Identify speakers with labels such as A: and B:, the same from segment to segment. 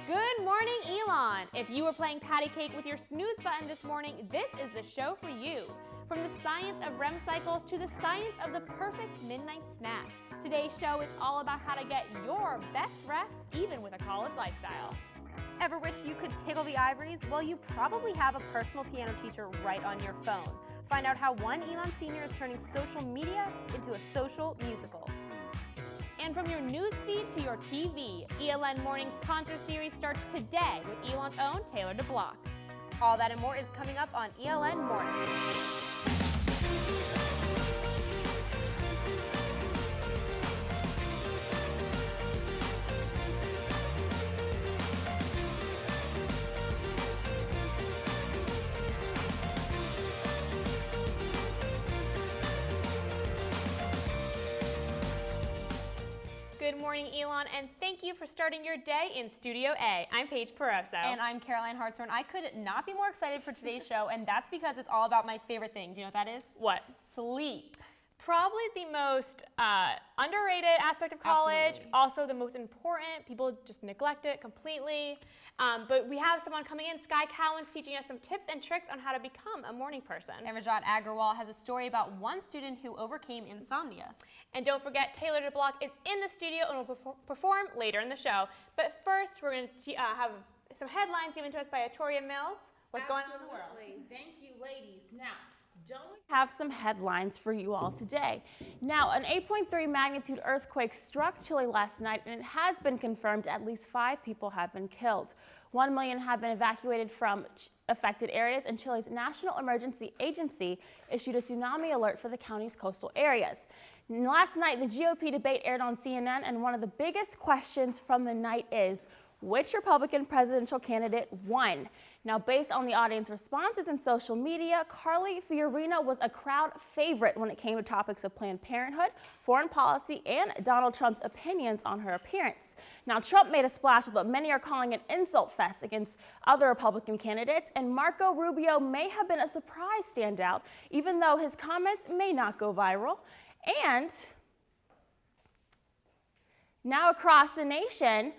A: Good morning, Elon! If you were playing patty cake with your snooze button this morning, this is the show for you. From the science of REM cycles to the science of the perfect midnight snack, today's show is all about how to get your best rest, even with a college lifestyle.
B: Ever wish you could tickle the ivories? Well, you probably have a personal piano teacher right on your phone. Find out how one Elon senior is turning social media into a social musical.
A: And from your newsfeed to your TV, ELN Morning's concert series starts today with Elon's own Taylor DeBlock.
B: All that and more is coming up on ELN Morning.
A: Good morning, Elon, and thank you for starting your day in Studio A. I'm Paige Peroso.
B: And I'm Caroline Hartshorn. I could not be more excited for today's show, and that's because it's all about my favorite thing. Do you know what that is?
A: What?
B: Sleep.
A: Probably the most underrated aspect of college,
B: Absolutely.
A: Also the most important. People just neglect it completely. But we have someone coming in, Sky Cowan's teaching us some tips and tricks on how to become a morning person.
B: And Rajat Agrawal has a story about one student who overcame insomnia.
A: And don't forget, Taylor DeBlock is in the studio and will perform later in the show. But first, we're going to have some headlines given to us by Atoria Mills. What's going on in the world?
C: Thank you, ladies. Now, don't we have some headlines for you all today? Now, an 8.3 magnitude earthquake struck Chile last night, and it has been confirmed at least 5 people have been killed. 1 million have been evacuated from affected areas, and Chile's National Emergency Agency issued a tsunami alert for the county's coastal areas. Last night, the GOP debate aired on CNN, and one of the biggest questions from the night is, which Republican presidential candidate won? Now, based on the audience responses in social media, Carly Fiorina was a crowd favorite when it came to topics of Planned Parenthood, foreign policy, and Donald Trump's opinions on her appearance. Now, Trump made a splash with what many are calling an insult fest against other Republican candidates, and Marco Rubio may have been a surprise standout, even though his comments may not go viral. And now across the nation,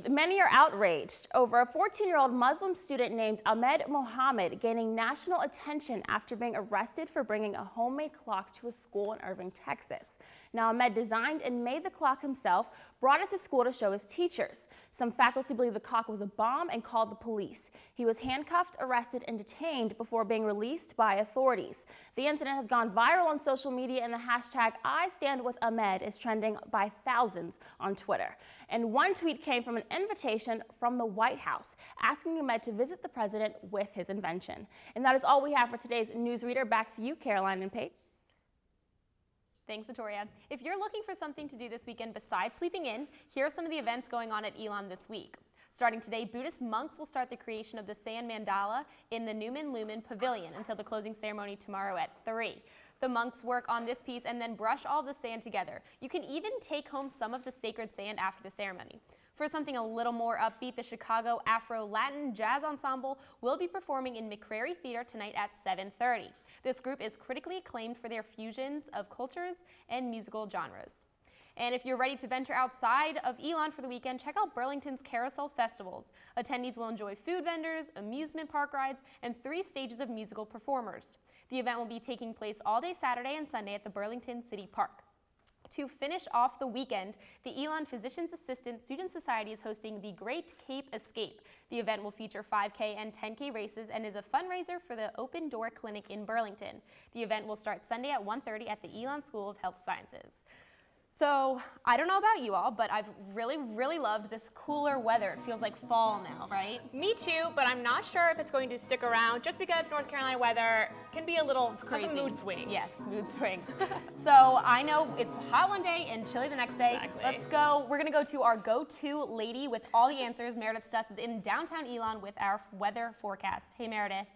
C: many are outraged over a 14-year-old Muslim student named Ahmed Mohammed gaining national attention after being arrested for bringing a homemade clock to a school in Irving, Texas. Now, Ahmed designed and made the clock himself, brought it to school to show his teachers. Some faculty believe the clock was a bomb and called the police. He was handcuffed, arrested, and detained before being released by authorities. The incident has gone viral on social media, and the hashtag #IStandWithAhmed is trending by thousands on Twitter. And one tweet came from an invitation from the White House asking Ahmed to visit the president with his invention. And that is all we have for today's newsreader. Back to you, Caroline and Paige.
B: Thanks, Atoria. If you're looking for something to do this weekend besides sleeping in, here are some of the events going on at Elon this week. Starting today, Buddhist monks will start the creation of the sand mandala in the Newman Lumen Pavilion until the closing ceremony tomorrow at 3. The monks work on this piece and then brush all the sand together. You can even take home some of the sacred sand after the ceremony. For something a little more upbeat, the Chicago Afro-Latin Jazz Ensemble will be performing in McCrary Theater tonight at 7:30. This group is critically acclaimed for their fusions of cultures and musical genres. And if you're ready to venture outside of Elon for the weekend, check out Burlington's Carousel Festivals. Attendees will enjoy food vendors, amusement park rides, and 3 stages of musical performers. The event will be taking place all day Saturday and Sunday at the Burlington City Park. To finish off the weekend, the Elon Physician's Assistant Student Society is hosting the Great Cape Escape. The event will feature 5K and 10K races and is a fundraiser for the Open Door Clinic in Burlington. The event will start Sunday at 1:30 at the Elon School of Health Sciences. So, I don't know about you all, but I've really loved this cooler weather. It feels like fall now, right?
A: Me too, but I'm not sure if it's going to stick around just because North Carolina weather can be a little
B: crazy.
A: Some mood swings.
B: Yes, mood swings. So I know it's hot one day and chilly the next day.
A: Exactly.
B: Let's go. We're going to go to our go-to lady with all the answers. Meredith Stutz is in downtown Elon with our weather forecast. Hey, Meredith.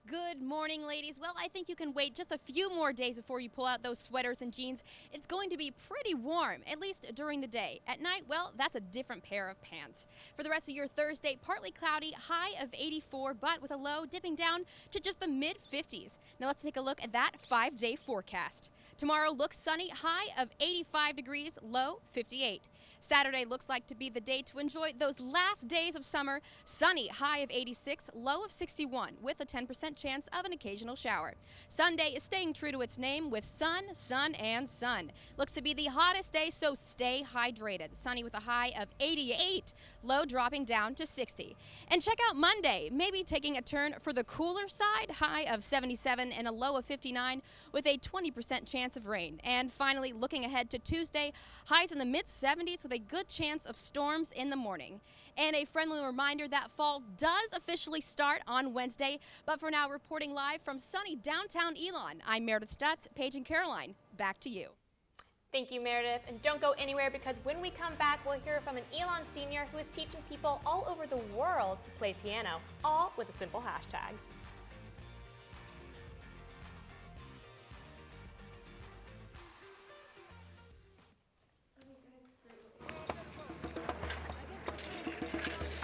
D: Good morning, ladies. Well, I think you can wait just a few more days before you pull out those sweaters and jeans. It's going to be pretty warm, at least during the day. At night, well, that's a different pair of pants. For the rest of your Thursday, partly cloudy, high of 84, but with a low dipping down to just the mid-50s. Now let's take a look at that 5-day forecast. Tomorrow looks sunny, high of 85 degrees, low 58. Saturday looks like to be the day to enjoy those last days of summer. Sunny, high of 86, low of 61, with a 10% chance of an occasional shower. Sunday is staying true to its name with sun, sun, and sun. Looks to be the hottest day, so stay hydrated. Sunny with a high of 88, low dropping down to 60. And check out Monday, maybe taking a turn for the cooler side, high of 77 and a low of 59, with a 20% chance of rain. And finally, looking ahead to Tuesday, highs in the mid-70s with a good chance of storms in the morning. And a friendly reminder that fall does officially start on Wednesday, but for now, reporting live from sunny downtown Elon, I'm Meredith Stutz, Paige and Caroline. Back to you.
B: Thank you, Meredith. And don't go anywhere, because when we come back, we'll hear from an Elon senior who is teaching people all over the world to play piano, all with a simple hashtag.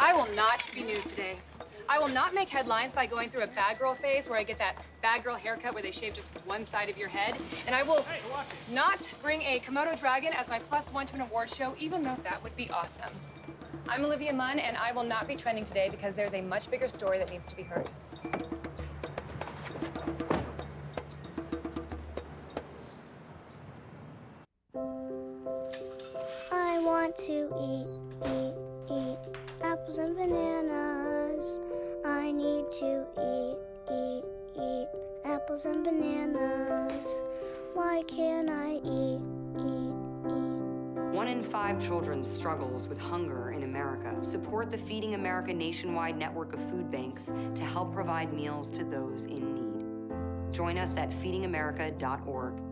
E: I will not be news today. I will not make headlines by going through a bad girl phase where I get that bad girl haircut where they shave just one side of your head. And I will not bring a Komodo dragon as my +1 to an award show, even though that would be awesome. I'm Olivia Munn, and I will not be trending today because there's a much bigger story that needs to be heard.
F: I want to eat apples and bananas. I need to eat apples and bananas. Why can't I eat?
G: 1 in 5 children struggles with hunger in America. Support the Feeding America nationwide network of food banks to help provide meals to those in need. Join us at feedingamerica.org.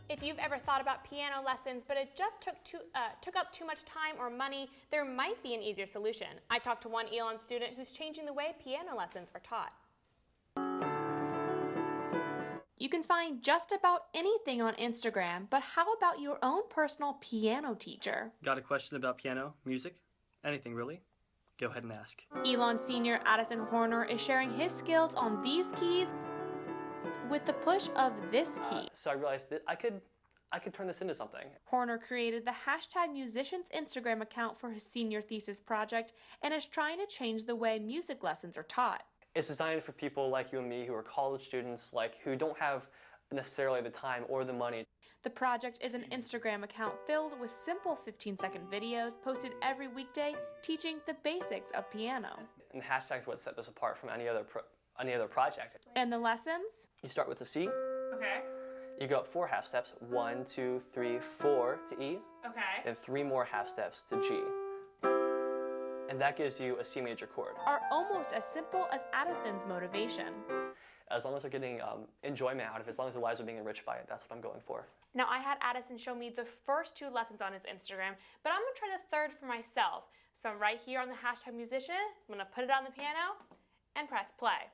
B: If you've ever thought about piano lessons, but it just took up too much time or money, there might be an easier solution. I talked to one Elon student who's changing the way piano lessons are taught. You can find just about anything on Instagram, but how about your own personal piano teacher?
H: Got a question about piano, music, anything really? Go ahead and ask.
B: Elon senior Addison Horner is sharing his skills on these keys with the push of this key.
H: So I realized that I could turn this into something.
B: Horner created the #musicians Instagram account for his senior thesis project and is trying to change the way music lessons are taught.
H: It's designed for people like you and me who are college students, who don't have necessarily the time or the money.
B: The project is an Instagram account filled with simple 15-second videos posted every weekday teaching the basics of piano.
H: And the hashtag's what set this apart from any other project.
B: And the lessons?
H: You start with the C.
B: Okay.
H: You go up 4 half steps, 1, 2, 3, 4 to E.
B: Okay.
H: And 3 more half steps to G. And that gives you a C major chord.
B: Are almost as simple as Addison's motivation.
H: As long as they're getting enjoyment out of it, as long as their lives are being enriched by it, that's what I'm going for.
B: Now, I had Addison show me the first 2 lessons on his Instagram, but I'm gonna try the third for myself. So I'm right here on the #musician, I'm gonna put it on the piano and press play.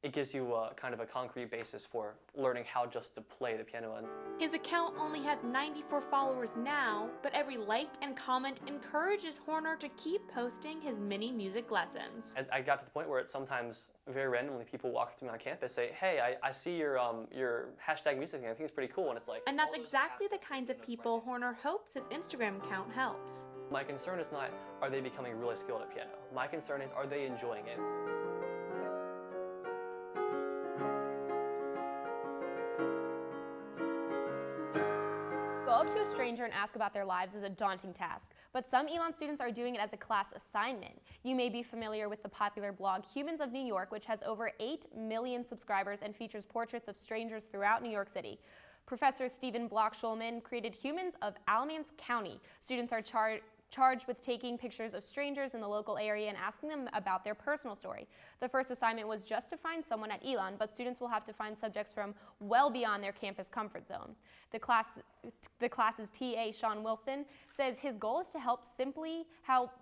H: It gives you kind of a concrete basis for learning how just to play the piano.
B: His account only has 94 followers now, but every like and comment encourages Horner to keep posting his mini music lessons.
H: I got to the point where it's sometimes very randomly people walk up to me on campus say, hey, I see your #music thing, I think it's pretty cool, and it's like...
B: And that's exactly the kinds of people Horner hopes his Instagram account helps.
H: My concern is not, are they becoming really skilled at piano? My concern is, are they enjoying it?
B: Go up to a stranger and ask about their lives is a daunting task, but some Elon students are doing it as a class assignment. You may be familiar with the popular blog Humans of New York, which has over 8 million subscribers and features portraits of strangers throughout New York City. Professor Stephen Bloch-Schulman created Humans of Alamance County. Students are charged with taking pictures of strangers in the local area and asking them about their personal story. The first assignment was just to find someone at ELN, but students will have to find subjects from well beyond their campus comfort zone. The class's TA, Sean Wilson, says his goal is to help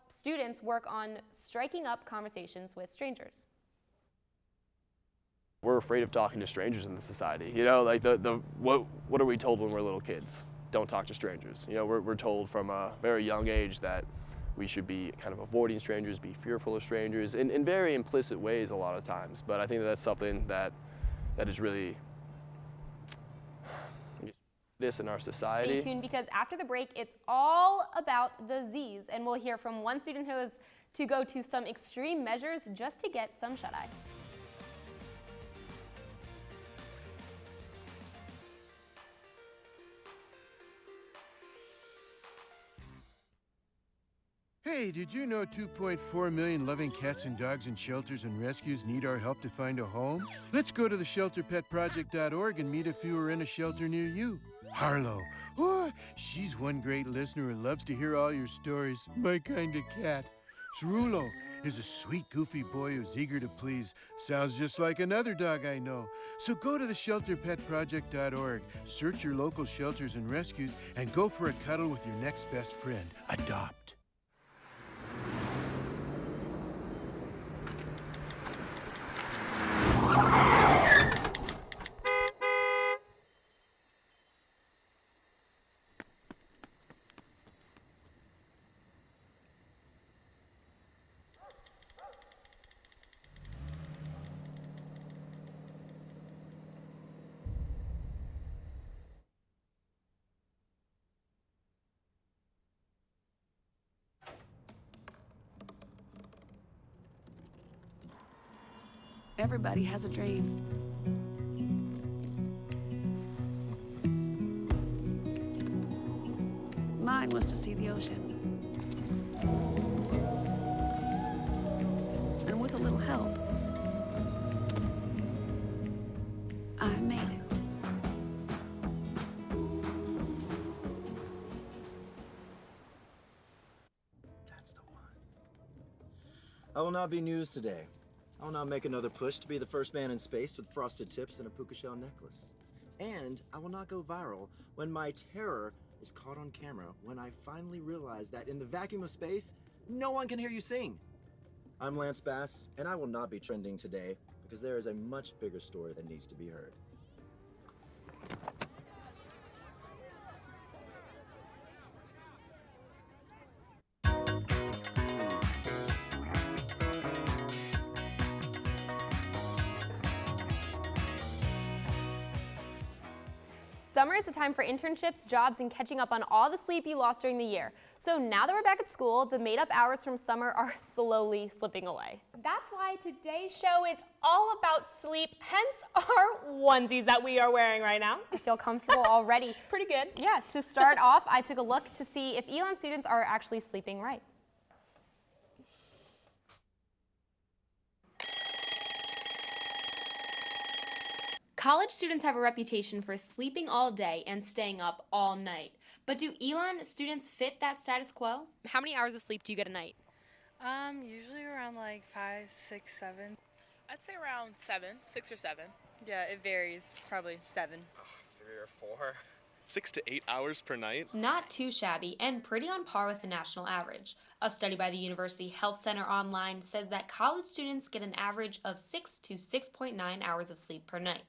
B: students work on striking up conversations with strangers.
I: We're afraid of talking to strangers in the society. You know, like what are we told when we're little kids? Don't talk to strangers. You know, we're told from a very young age that we should be kind of avoiding strangers, be fearful of strangers in very implicit ways a lot of times. But I think that's something that is really this in our society.
B: Stay tuned, because after the break, it's all about the Z's, and we'll hear from one student who has to go to some extreme measures just to get some shut-eye.
J: Hey, did you know 2.4 million loving cats and dogs in shelters and rescues need our help to find a home? Let's go to the shelterpetproject.org and meet if you are in a shelter near you. Harlow, oh, she's one great listener who loves to hear all your stories. My kind of cat. Cerulo is a sweet, goofy boy who's eager to please. Sounds just like another dog I know. So go to the shelterpetproject.org, search your local shelters and rescues, and go for a cuddle with your next best friend. Adopt.
K: Everybody has a dream. Mine was to see the ocean. And with a little help, I made it.
L: That's the one. I will not be news today. I will not make another push to be the first man in space with frosted tips and a puka shell necklace. And I will not go viral when my terror is caught on camera when I finally realize that in the vacuum of space, no one can hear you sing. I'm Lance Bass, and I will not be trending today because there is a much bigger story that needs to be heard.
B: Summer is a time for internships, jobs, and catching up on all the sleep you lost during the year. So now that we're back at school, the made-up hours from summer are slowly slipping away.
C: That's why today's show is all about sleep, hence our onesies that we are wearing right now.
B: I feel comfortable already.
C: Pretty good.
B: Yeah, to start off, I took a look to see if ELN students are actually sleeping right. College students have a reputation for sleeping all day and staying up all night. But do ELN students fit that status quo? How many hours of sleep do you get a night?
M: Usually around like 5, 6, 7.
N: I'd say around 6 or 7.
O: Yeah, it varies. Probably 7.
P: 3 or 4. 6 to 8 hours per night.
B: Not too shabby and pretty on par with the national average. A study by the University Health Center Online says that college students get an average of 6 to 6.9 hours of sleep per night.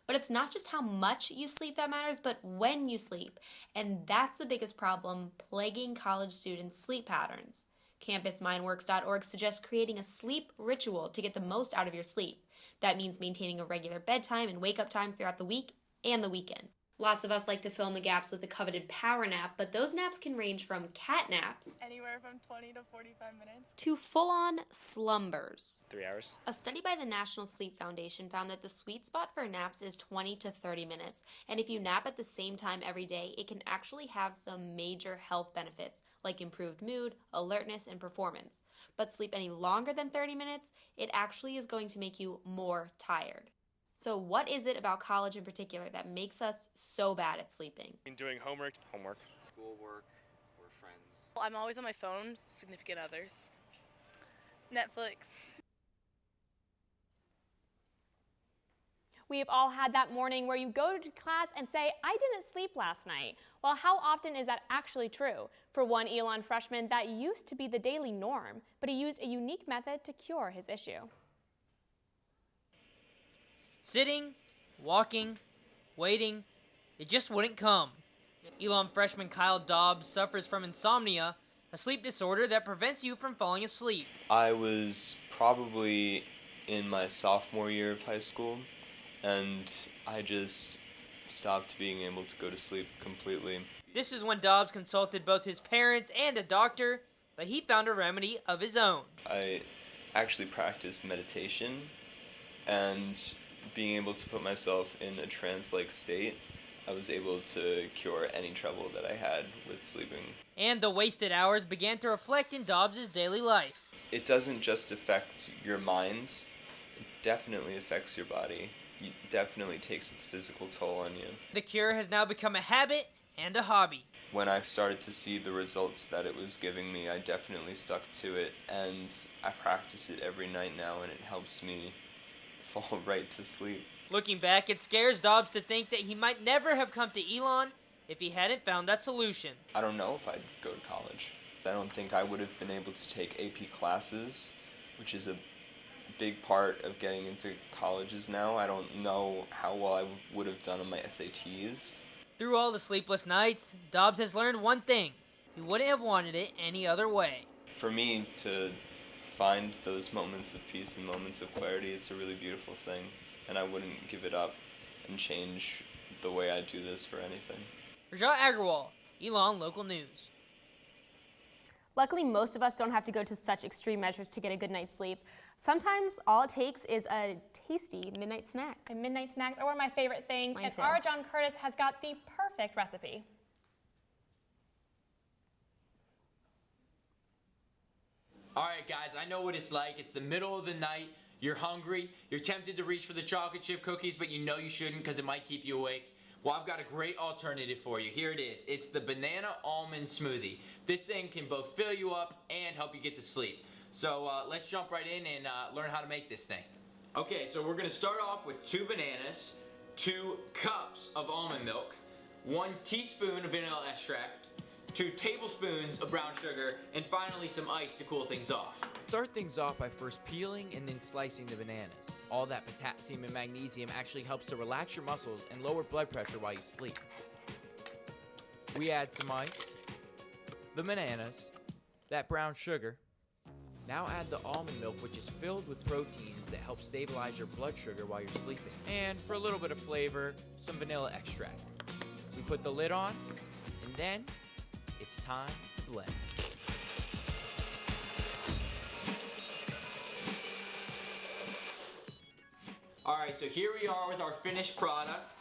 B: But it's not just how much you sleep that matters, but when you sleep. And that's the biggest problem plaguing college students' sleep patterns. CampusMindWorks.org suggests creating a sleep ritual to get the most out of your sleep. That means maintaining a regular bedtime and wake-up time throughout the week and the weekend. Lots of us like to fill in the gaps with the coveted power nap, but those naps can range from cat naps
M: anywhere from 20 to 45 minutes
B: to full-on slumbers.
P: 3 hours.
B: A study by the National Sleep Foundation found that the sweet spot for naps is 20 to 30 minutes, and if you nap at the same time every day, it can actually have some major health benefits, like improved mood, alertness, and performance. But sleep any longer than 30 minutes, it actually is going to make you more tired. So what is it about college in particular that makes us so bad at sleeping?
P: Doing homework.
Q: Schoolwork, we're friends.
N: I'm always on my phone. Significant others.
O: Netflix.
A: We've all had that morning where you go to class and say, I didn't sleep last night. Well, how often is that actually true? For one ELN freshman, that used to be the daily norm, but he used a unique method to cure his issue.
Q: Sitting, walking, waiting, it just wouldn't come. ELN freshman Kyle Dobbs suffers from insomnia, a sleep disorder that prevents you from falling asleep.
R: I was probably in my sophomore year of high school, and I just stopped being able to go to sleep completely.
Q: This is when Dobbs consulted both his parents and a doctor, but he found a remedy of his own.
R: I actually practiced meditation, and being able to put myself in a trance-like state, I was able to cure any trouble that I had with sleeping.
Q: And the wasted hours began to reflect in Dobbs' daily life.
R: It doesn't just affect your mind, it definitely affects your body. It definitely takes its physical toll on you.
Q: The cure has now become a habit and a hobby.
R: When I started to see the results that it was giving me, I definitely stuck to it, and I practice it every night now, and it helps me fall right to sleep.
Q: Looking back, it scares Dobbs to think that he might never have come to ELN if he hadn't found that solution.
R: I don't know if I'd go to college. I don't think I would have been able to take AP classes, which is a big part of getting into colleges now. I don't know how well I would have done on my SATs.
Q: Through all the sleepless nights, Dobbs has learned one thing. He wouldn't have wanted it any other way.
R: For me to find those moments of peace and moments of clarity, it's a really beautiful thing, and I wouldn't give it up and change the way I do this for anything.
Q: Rajat Agarwal, ELN Local News.
B: Luckily, most of us don't have to go to such extreme measures to get a good night's sleep. Sometimes all it takes is a tasty midnight snack.
A: And midnight snacks are one of my favorite things,
B: Mine
A: and
B: too.
A: our John Curtis has got the perfect recipe.
S: All right, guys, I know what it's like. It's the middle of the night. You're hungry. You're tempted to reach for the chocolate chip cookies, but you know you shouldn't because it might keep you awake. Well, I've got a great alternative for you. Here it is. It's the banana almond smoothie. This thing can both fill you up and help you get to sleep. So let's jump right in and learn how to make this thing. Okay, so we're going to start off with 2 bananas, 2 cups of almond milk, 1 teaspoon of vanilla extract, 2 tablespoons of brown sugar, and finally some ice to cool things off.
T: Start things off by first peeling and then slicing the bananas. All that potassium and magnesium actually helps to relax your muscles and lower blood pressure while you sleep. We add some ice, the bananas, that brown sugar. Now add the almond milk, which is filled with proteins that help stabilize your blood sugar while you're sleeping. And for a little bit of flavor, some vanilla extract. We put the lid on, and then it's time to blend.
S: All right, so here we are with our finished product.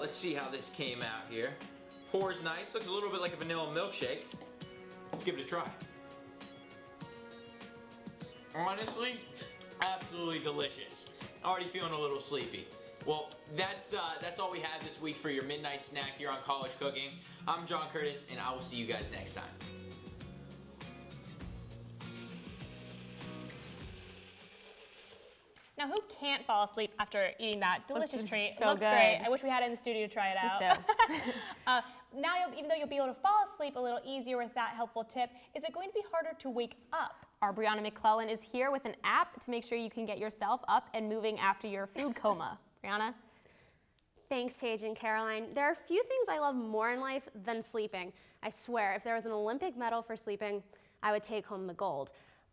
S: Let's see how this came out here. Pours nice, looks a little bit like a vanilla milkshake. Let's give it a try. Honestly, absolutely delicious. Already feeling a little sleepy. Well, that's all we have this week for your midnight snack here on College Cooking. I'm John Curtis, and I will see you guys next time.
A: Now, who can't fall asleep after eating that delicious treat?
B: So
A: it looks
B: good.
A: great. I wish we had it in the studio to try it out.
B: Me too.
A: Now, even though you'll be able to fall asleep a little easier with that helpful tip, is it going to be harder to wake up?
B: Our Brianna McClellan is here with an app to make sure you can get yourself up and moving after your food coma. Brianna?
U: Thanks, Paige and Caroline. There are few things I love more in life than sleeping. I swear, if there was an Olympic medal for sleeping, I would take home the gold.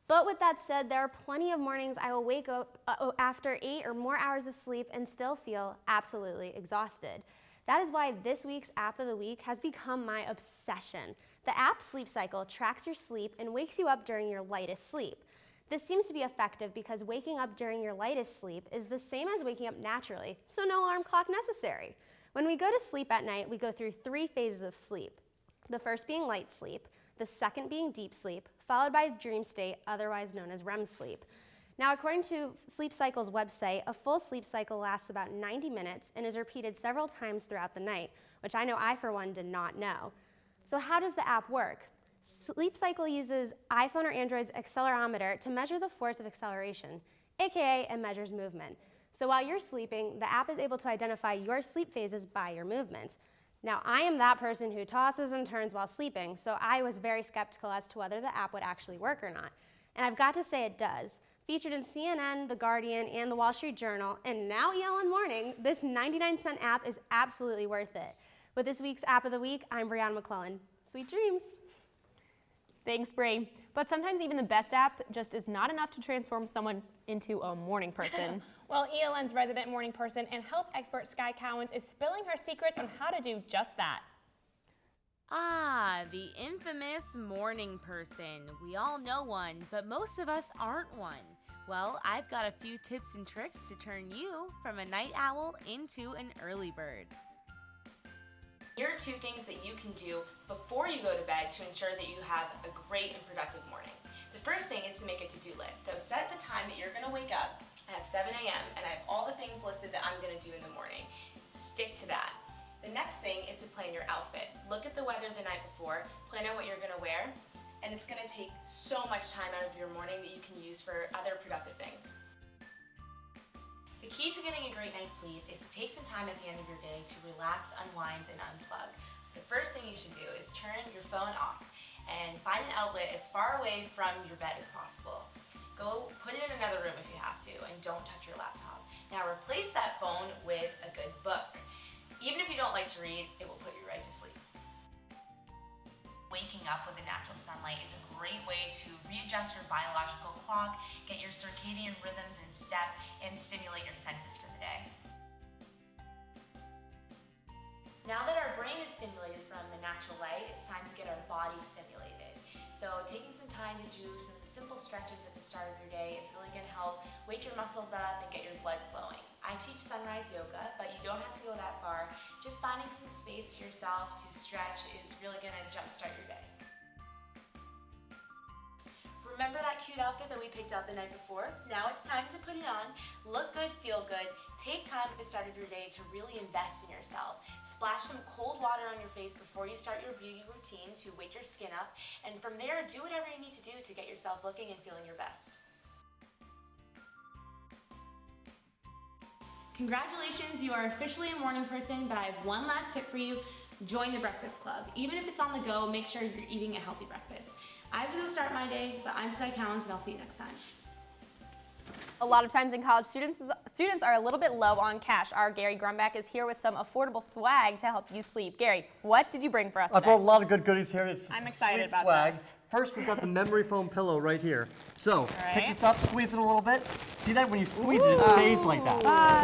U: But with that said, there are plenty of mornings I will wake up after 8 or more hours of sleep and still feel absolutely exhausted. That is why this week's App of the Week has become my obsession. The app Sleep Cycle tracks your sleep and wakes you up during your lightest sleep. This seems to be effective because waking up during your lightest sleep is the same as waking up naturally, so no alarm clock necessary. When we go to sleep at night, we go through 3 phases of sleep. The first being light sleep, the second being deep sleep, followed by dream state, otherwise known as REM sleep. Now, according to Sleep Cycle's website, a full sleep cycle lasts about 90 minutes and is repeated several times throughout the night, which I know I, for one, did not know. So how does the app work? Sleep Cycle uses iPhone or Android's accelerometer to measure the force of acceleration, aka it measures movement. So while you're sleeping, the app is able to identify your sleep phases by your movement. Now, I am that person who tosses and turns while sleeping, so I was very skeptical as to whether the app would actually work or not. And I've got to say it does. Featured in CNN, The Guardian, and The Wall Street Journal, and now ELN Morning, this 99-cent app is absolutely worth it. With this week's App of the Week, I'm Brianna McClellan. Sweet dreams.
B: Thanks, Bri. But sometimes even the best app just is not enough to transform someone into a morning person. Well, ELN's resident morning person and health expert Sky Cowens is spilling her secrets on how to do just that.
D: Ah, the infamous morning person. We all know one, but most of us aren't one. Well, I've got a few tips and tricks to turn you from a night owl into an early bird.
B: Here are 2 things that you can do before you go to bed to ensure that you have a great and productive morning. The first thing is to make a to-do list. So set the time that you're going to wake up. I have 7 a.m. and I have all the things listed that I'm going to do in the morning. Stick to that. The next thing is to plan your outfit. Look at the weather the night before, plan out what you're going to wear, and it's going to take so much time out of your morning that you can use for other productive things. The key to getting a great night's sleep is to take some time at the end of your day to relax, unwind, and unplug. So the first thing you should do is turn your phone off and find an outlet as far away from your bed as possible. Go put it in another room if you have to, and don't touch your laptop. Now replace that phone with a good book. Even if you don't like to read, it will put you right to sleep. Waking up with the natural sunlight is a great way to readjust your biological clock, get your circadian rhythms in step, and stimulate your senses for the day. Now that our brain is stimulated from the natural light, it's time to get our body stimulated. So taking some time to do some simple stretches at the start of your day is really going to help wake your muscles up and get your blood flowing. I teach sunrise yoga, but you don't have to go that far. Just finding some space to yourself to stretch is really going to jumpstart your day. Remember that cute outfit that we picked out the night before? Now it's time to put it on. Look good, feel good. Take time at the start of your day to really invest in yourself. Splash some cold water on your face before you start your beauty routine to wake your skin up. And from there, do whatever you need to do to get yourself looking and feeling your best. Congratulations, you are officially a morning person, but I have one last tip for you. Join the Breakfast Club. Even if it's on the go, make sure you're eating a healthy breakfast. I have to go start my day, but I'm Sky Cowens, and I'll see you next time. A lot of times in college, students are a little bit low on cash. Our Gary Grumback is here with some affordable swag to help you sleep. Gary, what did you bring for us today?
V: I brought a lot of good goodies here.
B: I'm excited about
V: swag.
B: this.
V: First, we've got the memory foam pillow right here. So, pick
B: right.
V: this up, squeeze it a little bit. See that? When you squeeze it, it stays like that.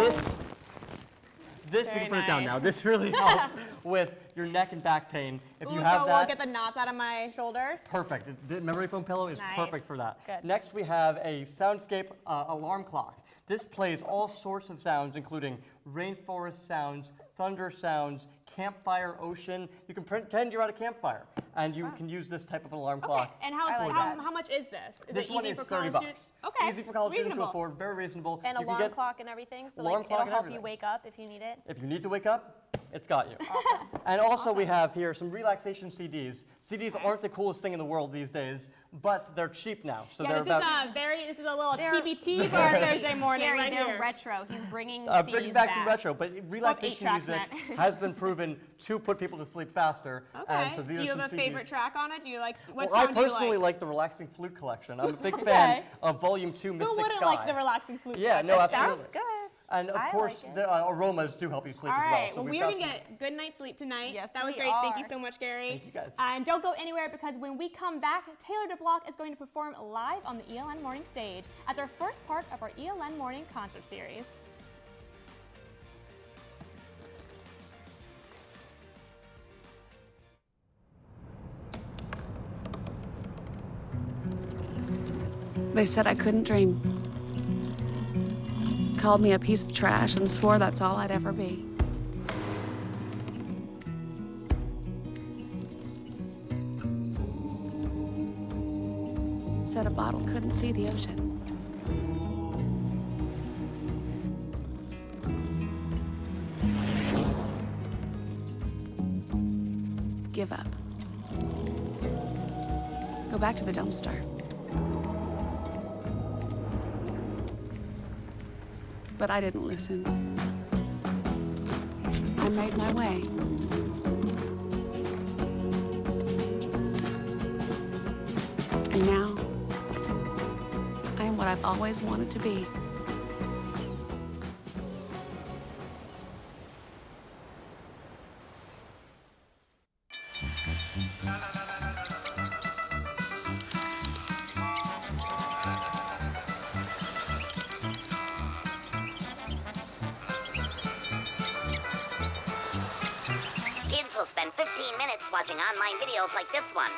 V: This we can put it down now. This really helps with your neck and back pain. If you have
B: so
V: that,
B: we'll get the knots out of my shoulders?
V: perfect. The memory foam pillow is
B: Nice.
V: perfect for that.
B: Good.
V: Next, we have a soundscape alarm clock. This plays all sorts of sounds, including rainforest sounds, thunder sounds, campfire, ocean. You can pretend you're at a campfire, and you can use this type of alarm clock.
B: And
V: for that.
B: how much is this? Is
V: This
B: it
V: one
B: easy
V: is
B: for
V: 30
B: college
V: bucks.
B: students? Okay,
V: Easy for college students to
B: reasonable.
V: afford, very reasonable.
B: And
V: You can
B: alarm
V: get
B: clock and everything, so
V: alarm
B: like
V: clock
B: it'll
V: and
B: help you
V: everything.
B: wake up if you need it.
V: If you need to wake up, it's got you.
B: Awesome.
V: And also we have here some relaxation CDs. CDs aren't the coolest thing in the world these days, but they're cheap now. So
B: Yeah,
V: they're
B: this
V: about
B: is a little
U: They're-
B: TBT for our Thursday morning
U: Gary,
B: right
U: they're
B: here.
U: retro. He's bringing
V: bringing
U: CDs
V: back some retro, but
B: Well,
V: relaxation
B: 8-tracks,
V: music
B: Matt.
V: has been proven to put people to sleep faster.
B: Okay.
V: And so these
B: Do you
V: are
B: have a
V: some
B: favorite
V: CDs.
B: track on it? Do you like what
V: Well, I
B: sound do you
V: personally
B: like?
V: like the Relaxing Flute Collection. I'm a big fan
B: Okay.
V: of Volume 2 Mystic
B: Who wouldn't
V: Sky.
B: like the relaxing flute?
V: Yeah,
B: track?
V: no,
B: That
V: absolutely.
B: Sounds good.
V: And of
B: I
V: course,
B: like it.
V: the aromas do help you sleep
B: All
V: as well.
B: right,
V: So
B: well,
V: we've
B: we are
V: got
B: going to
V: some-
B: get good night's sleep tonight.
U: Yes,
B: that was
U: we
B: great. Thank you
U: are.
B: so much, Gary.
V: Thank you, guys.
B: And don't go anywhere because when we come back, Taylor DeBlock is going to perform live on the ELN Morning stage as our first part of our ELN Morning concert series.
K: They said I couldn't dream. Called me a piece of trash and swore that's all I'd ever be. Said a bottle couldn't see the ocean. Give up. back to the dumpster. But I didn't listen. I made my way. And now, I am what I've always wanted to be.
E: Kids will spend 15 minutes watching online videos like this one.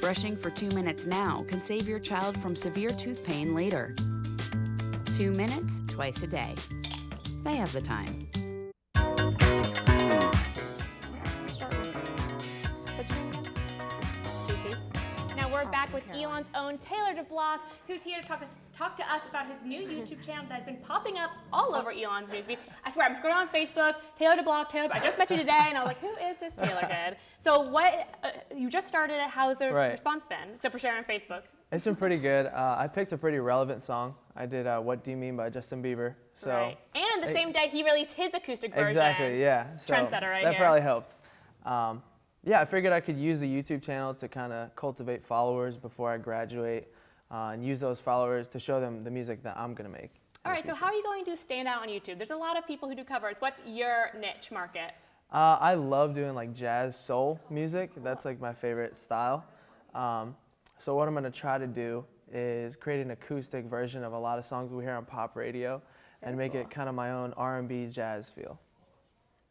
F: Brushing for 2 minutes now can save your child from severe tooth pain later. 2 minutes twice a day. They have the time.
A: Now we're back with ELN's own Taylor DeBlock, who's here to talk to us about his new YouTube channel that's been popping up all over ELN's newsfeed. I swear, I'm scrolling on Facebook, Taylor DeBlock, I just met you today, and I was like, who is this Taylor kid? So what, you just started it, how's the response been, except for sharing on Facebook?
W: It's been pretty good. I picked a pretty relevant song. I did What Do You Mean by Justin Bieber. So
A: right. And the same day, he released his acoustic version.
W: Exactly, yeah. So
A: trendsetter right
W: that
A: here.
W: probably helped. Yeah, I figured I could use the YouTube channel to kind of cultivate followers before I graduate and use those followers to show them the music that I'm going to make.
A: All right, so how are you going to stand out on YouTube? There's a lot of people who do covers. What's your niche market?
W: I love doing like jazz soul music. That's like my favorite style. So what I'm going to try to do is create an acoustic version of a lot of songs we hear on pop radio and make it kind of my own R&B jazz feel.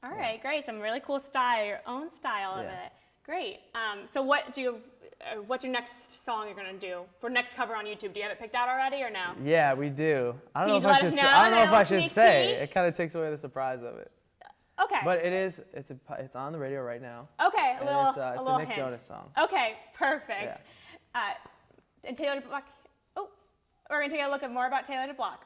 A: All right, great. Some really cool style, your own style of it. Great. So what's your next song you're gonna do for next cover on YouTube? Do you have it picked out already or no?
W: Yeah, we do. I don't
A: Can
W: know if I should. I don't know if I should say. It kind of takes away the surprise of it.
A: Okay.
W: But it is. It's on the radio right now.
A: Okay,
W: and it's
A: a
W: a Nick
A: hint.
W: Jonas song.
A: Okay, perfect. And Taylor DeBlock. Oh, we're gonna take a look at more about Taylor DeBlock.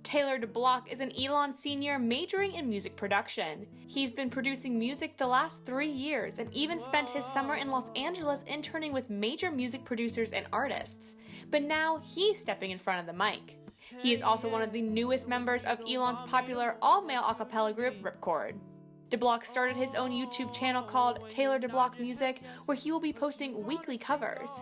A: Taylor DeBlock is an ELN senior majoring in music production. He's been producing music the last 3 years and even spent his summer in Los Angeles interning with major music producers and artists. But now he's stepping in front of the mic. He is also one of the newest members of ELN's popular all-male a cappella group, Ripcord. DeBlock started his own YouTube channel called Taylor DeBlock Music, where he will be posting weekly covers.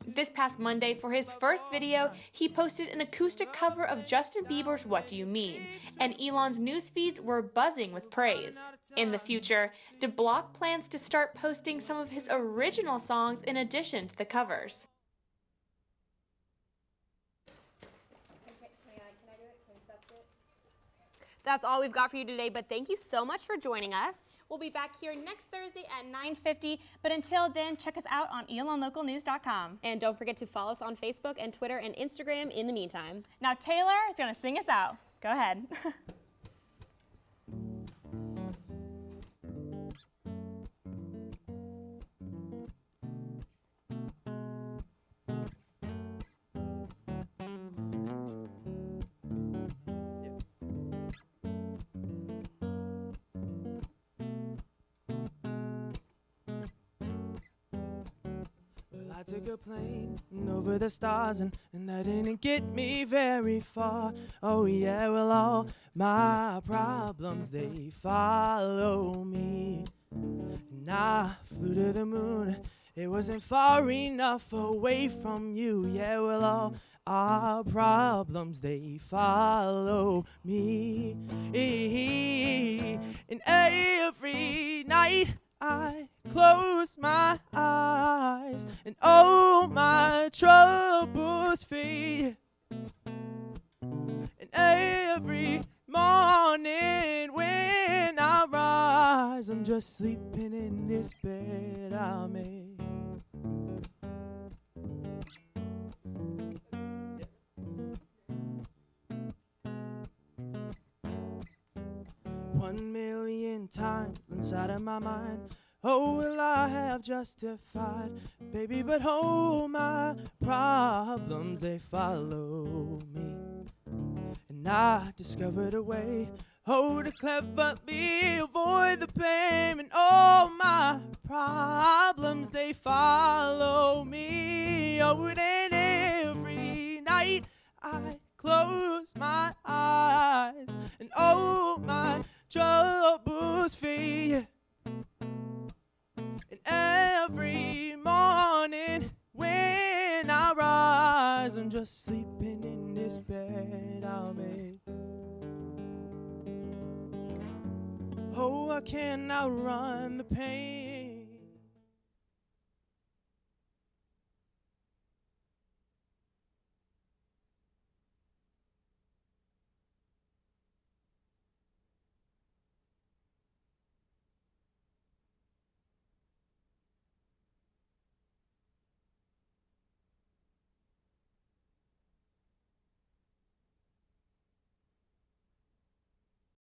A: This past Monday, for his first video, he posted an acoustic cover of Justin Bieber's What Do You Mean, and ELN's news feeds were buzzing with praise. In the future, DeBlock plans to start posting some of his original songs in addition to the covers. That's all we've got for you today, but thank you so much for joining us. We'll be back here next Thursday at 9:50, but until then, check us out on elnlocalnews.com.
B: And don't forget to follow us on Facebook and Twitter and Instagram in the meantime.
A: Now Taylor is going to sing us out. Go ahead.
X: I took a plane over the stars and that didn't get me very far. Oh yeah, well all my problems, they follow me. And I flew to the moon, it wasn't far enough away from you. Yeah, well all our problems, they follow me. And every night I close my eyes and all my troubles fade. And every morning when I rise, I'm just sleeping in this bed I made. One million times inside of my mind, oh, will I have justified, baby, but oh, my problems, they follow me. I discovered a way, oh, to cleverly avoid the pain. And all my problems, they follow me. Oh, and every night I close my eyes, and all my troubles fade. And every morning when I rise, I'm just sleeping in this bed I made. Oh, I can't outrun the pain.